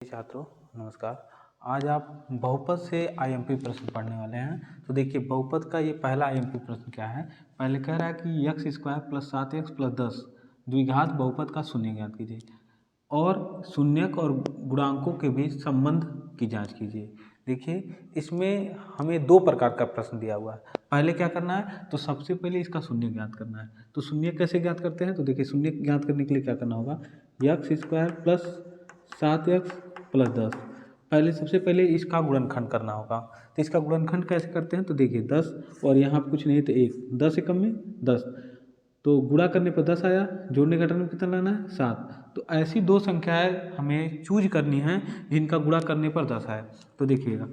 छात्रों नमस्कार। आज आप बहुपद से आईएमपी प्रश्न पढ़ने वाले हैं। तो देखिए बहुपद का ये पहला आईएमपी प्रश्न क्या है। पहले कह रहा है कि x square plus 7x plus 10 द्विघात बहुपद का शून्य ज्ञात कीजिए और शून्यक और गुणांकों के बीच संबंध की जांच कीजिए। देखिए इसमें हमें दो प्रकार का प्रश्न दिया हुआ है। पहले क्या करना है, तो सबसे पहले इसका शून्य ज्ञात करना है। तो शून्य कैसे ज्ञात करते हैं, तो देखिए शून्य ज्ञात करने के लिए क्या करना होगा, x square plus 7x plus 10। पहले सबसे पहले इसका गुणनखंड करना होगा। तो इसका गुणनखंड कैसे करते हैं, तो देखिए 10 और यहाँ कुछ नहीं तो 1, 10 एकम में 10, तो गुणा करने पर 10 आया, जोड़ने घटाने में कितना लाना है 7। तो ऐसी दो संख्याएं हमें चूज करनी है जिनका गुणा करने पर 10 आए। तो देखिएगा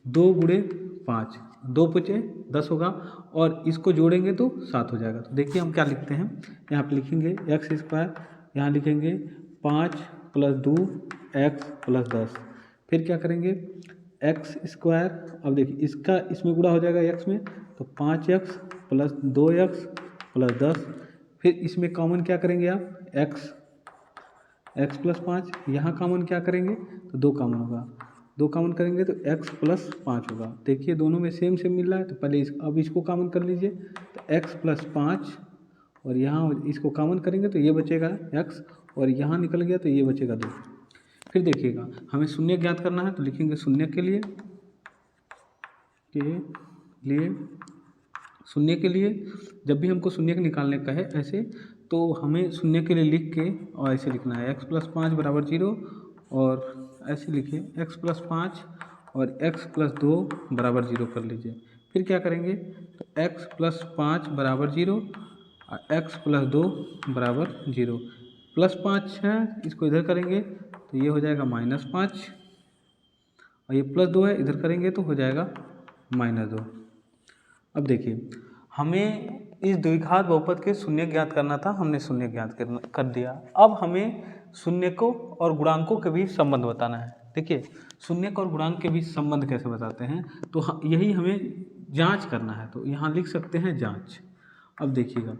2 गुणे 5, 2 पचे 10 होगा और इसको जोड़ेंगे तो 7 हो जाएगा। तो देखिए हम क्या लिखते हैं, यहाँ पे लिखेंगे x स्क्वायर, यहाँ लिखेंगे 5 प्लस 2 x प्लस 10। फिर क्या करेंगे x स्क्वायर, अब देखिए इसका इसमें गुणा हो जाएगा x में, तो 5x प्लस 2x प्लस 10। फिर इसमें कॉमन क्या करेंगे आप, x प्लस 5, यहाँ कॉमन क्या करेंगे, तो 2 कॉमन होगा, 2 कॉमन करेंगे तो x प्लस 5 होगा। देखिए दोनों में सेम मिल रहा है, तो पहले अब इसको कॉमन कर लीजिए, तो x प्लस 5 और यहाँ इसको कॉमन करेंगे तो ये बचेगा x और यहाँ निकल गया तो ये बचेगा 2। फिर देखिएगा हमें शून्य ज्ञात करना है, तो लिखेंगे शून्य के लिए शून्य के लिए जब भी हमको शून्य के निकालने का है ऐसे, तो हमें शून्य के लिए लिख के और ऐसे लिखना है x प्लस 5 बराबर 0, और ऐसे लिखिए x प्लस 5 और x प्लस 2 बराबर 0 कर लीजिए। फिर क्या करेंगे, तो x प्लस 5 बराबर 0 और x प्लस 2 बराबर 0। प्लस 5 है, इसको इधर करेंगे तो ये हो जाएगा -5 और ये प्लस 2 है, इधर करेंगे तो हो जाएगा -2। अब देखिए हमें इस द्विघात बहुपद के शून्य ज्ञात करना था, हमने शून्य ज्ञात कर दिया। अब हमें शून्यकों और गुणांकों के बीच संबंध बताना है। देखिए शून्यक और गुणांक के बीच संबंध कैसे बताते हैं, तो यही हमें जांच करना है। तो यहाँ लिख सकते हैं जांच। अब देखिएगा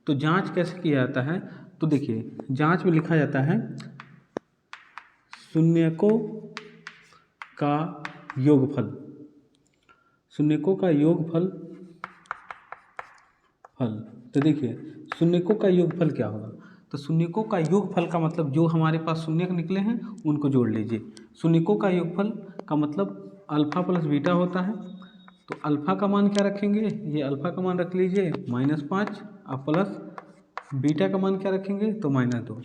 तो जांच कैसे किया जाता है, तो देखिए जांच में लिखा जाता है शून्यकों का योगफल, शून्यकों का योगफल। तो देखिए शून्यकों का योगफल क्या होगा, तो शून्यकों का योगफल का मतलब जो हमारे पास शून्यक निकले हैं उनको जोड़ लीजिए। शून्यकों का योगफल का मतलब अल्फा प्लस बीटा होता है। तो अल्फा का मान क्या रखेंगे, ये अल्फा का मान रख लीजिए -5 और प्लस बीटा का मान क्या रखेंगे, तो -2।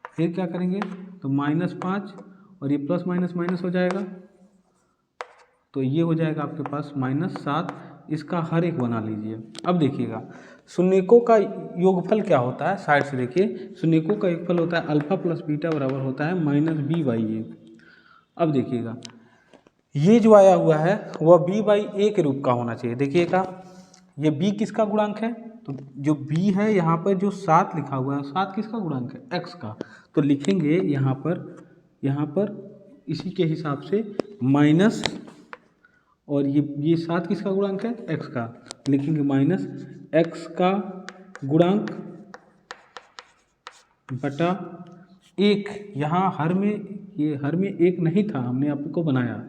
फिर क्या करेंगे, तो -5 और ये प्लस माइनस माइनस हो जाएगा, तो ये हो जाएगा आपके पास -7। इसका हर एक बना लीजिए। अब देखिएगा शून्यकों का योगफल क्या होता है, साइड से देखिए शून्यकों का योगफल होता है अल्फा प्लस बीटा बराबर होता है -b/a। अब देखिएगा ये जो आया हुआ है वह b/a के रूप का होना चाहिए। देखिएगा ये b किसका गुणांक है, तो जो b है यहाँ पर जो 7 लिखा हुआ है, 7 किसका गुणांक है, x का। तो लिखेंगे यहाँ पर इसी के हिसाब से माइनस, और ये 7 किसका गुणांक है, x का, लिखेंगे -x का गुणांक बटा 1। यहाँ हर में 1 नहीं था, हमने आपको बनाया।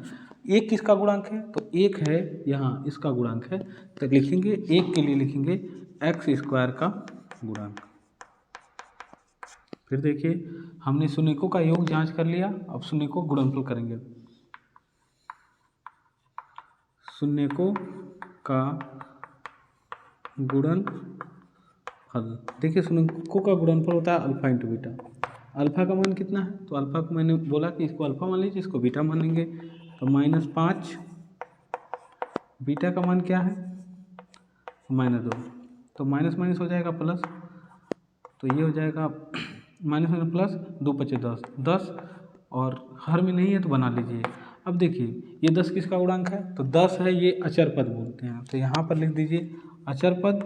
1 किसका गुणांक है, तो 1 है यहाँ इसका गुणांक है, तो लिखेंगे 1 के लिए लिखेंगे x स्क्वायर का गुणांक। फिर देखिए हमने शून्यकों का योग जांच कर लिया, अब शून्यकों का गुणनफल करेंगे। शून्यकों का गुणनफल, देखिए शून्यकों का गुणनफल होता है अल्फा इंटू बीटा। अल्फा का मान कितना है, तो अल्फा को मैंने बोला कि इसको अल्फा मान लीजिए, इसको बीटा मान लेंगे। तो -5, बीटा का मान क्या है, -2, तो माइनस माइनस हो जाएगा प्लस, तो ये हो जाएगा माइनस प्लस 2 पचे 10 और हर में नहीं है तो बना लीजिए। अब देखिए ये 10 किसका गुणांक है, तो 10 है, ये अचर पद बोलते हैं, तो यहाँ पर लिख दीजिए अचर पद।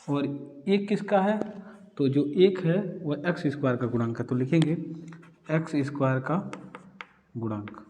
और 1 किसका है, तो जो 1 है वह x स्क्वायर का गुणांक है, तो लिखेंगे x स्क्वायर का गुणांक।